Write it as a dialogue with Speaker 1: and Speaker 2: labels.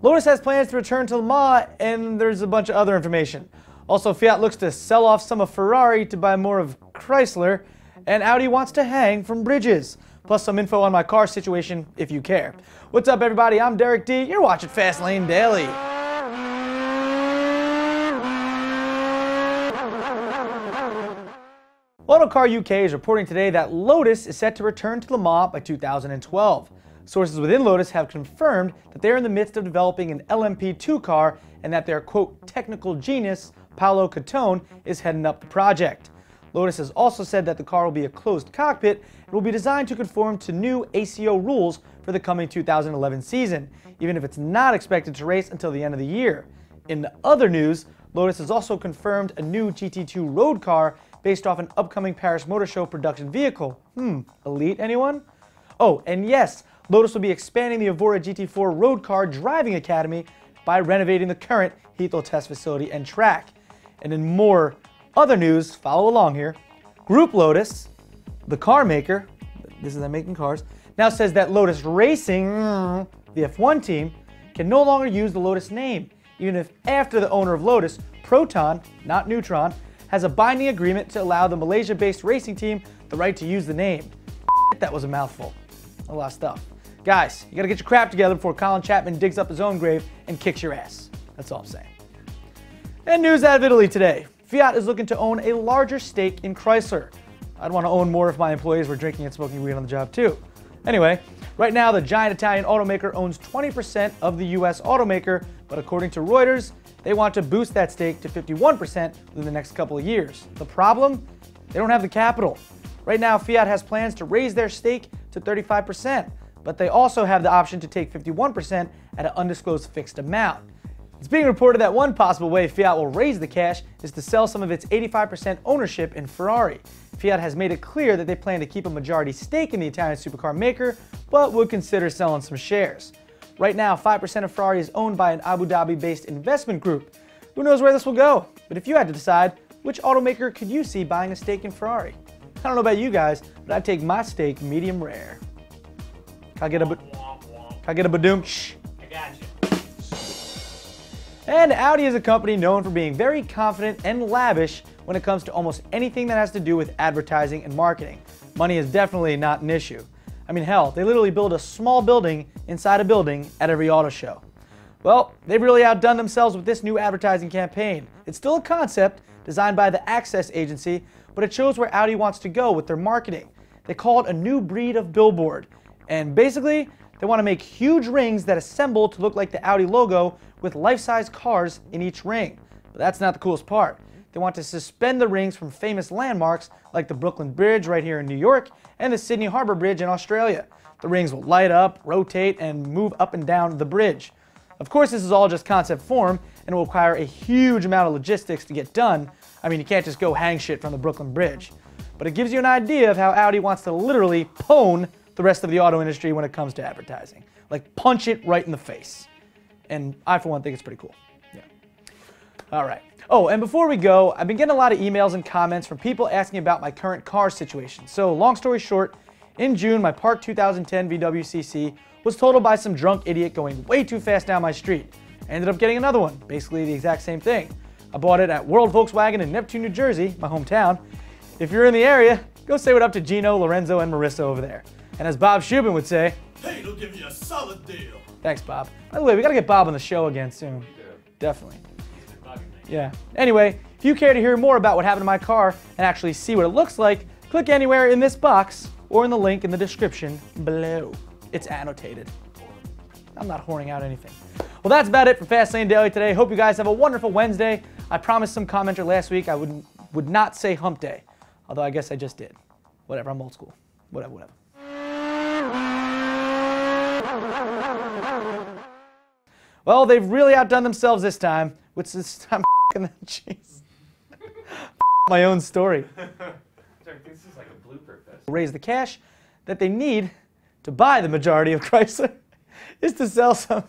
Speaker 1: Lotus has plans to return to Le Mans, and there's a bunch of other information. Also, Fiat looks to sell off some of Ferrari to buy more of Chrysler, and Audi wants to hang from bridges. Plus some info on my car situation if you care. What's up, everybody? I'm Derek D. You're watching Fastlane Daily. Autocar UK is reporting today that Lotus is set to return to Le Mans by 2012. Sources within Lotus have confirmed that they are in the midst of developing an LMP2 car and that their, quote, technical genius, Paolo Catone, is heading up the project. Lotus has also said that the car will be a closed cockpit and will be designed to conform to new ACO rules for the coming 2011 season, even if it's not expected to race until the end of the year. In other news, Lotus has also confirmed a new GT2 road car based off an upcoming Paris Motor Show production vehicle. Elite, anyone? Oh, and yes, Lotus will be expanding the Evora GT4 road car driving academy by renovating the current Heathrow test facility and track. And in more other news, follow along here, Group Lotus, the car maker, this is them making cars, now says that Lotus Racing, the F1 team, can no longer use the Lotus name, even if after the owner of Lotus, Proton, not Neutron, has a binding agreement to allow the Malaysia-based racing team the right to use the name. That was a mouthful. A lot of stuff. Guys, you gotta get your crap together before Colin Chapman digs up his own grave and kicks your ass. That's all I'm saying. And news out of Italy today. Fiat is looking to own a larger stake in Chrysler. I'd want to own more if my employees were drinking and smoking weed on the job too. Anyway, right now the giant Italian automaker owns 20% of the US automaker, but according to Reuters, they want to boost that stake to 51% within the next couple of years. The problem? They don't have the capital. Right now, Fiat has plans to raise their stake to 35%, but they also have the option to take 51% at an undisclosed fixed amount. It's being reported that one possible way Fiat will raise the cash is to sell some of its 85% ownership in Ferrari. Fiat has made it clear that they plan to keep a majority stake in the Italian supercar maker, but would consider selling some shares. Right now, 5% of Ferrari is owned by an Abu Dhabi-based investment group. Who knows where this will go? But if you had to decide, which automaker could you see buying a stake in Ferrari? I don't know about you guys, but I'd take my steak medium rare. Can I get a badoom?
Speaker 2: I got you.
Speaker 1: And Audi is a company known for being very confident and lavish when it comes to almost anything that has to do with advertising and marketing. Money is definitely not an issue. I mean, hell, they literally build a small building inside a building at every auto show. Well, they've really outdone themselves with this new advertising campaign. It's still a concept designed by the Access agency, but it shows where Audi wants to go with their marketing. They call it a new breed of billboard. And basically, they want to make huge rings that assemble to look like the Audi logo with life-size cars in each ring. But that's not the coolest part. They want to suspend the rings from famous landmarks like the Brooklyn Bridge right here in New York and the Sydney Harbour Bridge in Australia. The rings will light up, rotate, and move up and down the bridge. Of course, this is all just concept form and will require a huge amount of logistics to get done. I mean, you can't just go hang shit from the Brooklyn Bridge. But it gives you an idea of how Audi wants to literally pwn the rest of the auto industry when it comes to advertising. Like, punch it right in the face. And I, for one, think it's pretty cool. Yeah. All right. Oh, and before we go, I've been getting a lot of emails and comments from people asking about my current car situation. So, long story short, in June, my parked 2010 VW CC was totaled by some drunk idiot going way too fast down my street. I ended up getting another one, basically the exact same thing. I bought it at World Volkswagen in Neptune, New Jersey, my hometown. If you're in the area, go say what up to Gino, Lorenzo, and Marissa over there. And as Bob Shubin would say,
Speaker 2: hey, they'll give you a solid deal.
Speaker 1: Thanks, Bob. By the way, we gotta get Bob on the show again soon. Definitely. Yeah. Anyway, if you care to hear more about what happened to my car and actually see what it looks like, click anywhere in this box or in the link in the description below. It's annotated. I'm not whoring out anything. Well, that's about it for Fastlane Daily today. Hope you guys have a wonderful Wednesday. I promised some commenter last week I would not say hump day, although I guess I just did. Whatever, I'm old school. Whatever. Well, they've really outdone themselves this time, which this time jeez. My own story.
Speaker 2: This is like a blooper fest.
Speaker 1: Raise the cash that they need to buy the majority of Chrysler is to sell some